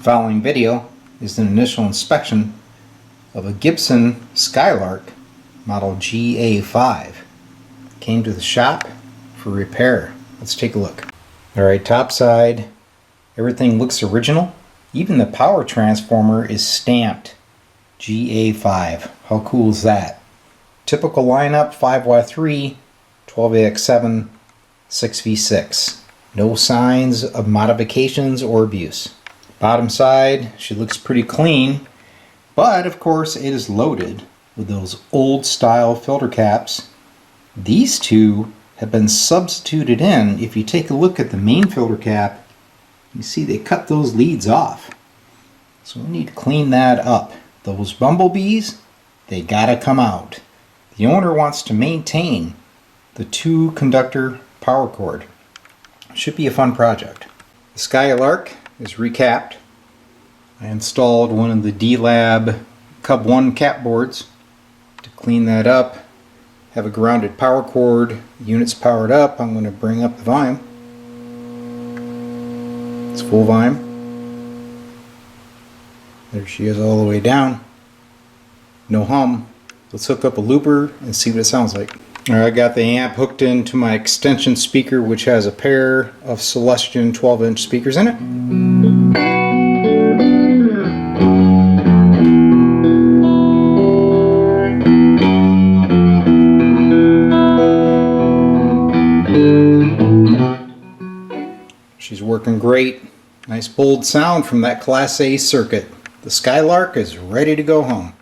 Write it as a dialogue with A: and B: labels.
A: following video is an initial inspection of a Gibson Skylark model GA-5. Came to the shop for repair. Let's take a look. Alright, top side, everything looks original. Even the power transformer is stamped GA-5. How cool is that? Typical lineup, 5Y3, 12AX7, 6V6. No signs of modifications or abuse. Bottom side, she looks pretty clean, but of course it is loaded with those old style filter caps. These two have been substituted in. If you take a look at the main filter cap, you see they cut those leads off. So we need to clean that up. Those bumblebees, they gotta come out. The owner wants to maintain the 2-conductor power cord. Should be a fun project. The Skylark is recapped. I installed one of the D-Lab Cub 1 cap boards to clean that up. Have a grounded power cord. The unit's powered up. I'm going to bring up the volume. It's full volume. There she is all the way down. No hum. Let's hook up a looper and see what it sounds like. Alright, I got the amp hooked into my extension speaker, which has a pair of Celestion 12-inch speakers in it. She's working great. Nice bold sound from that Class A circuit. The Skylark is ready to go home.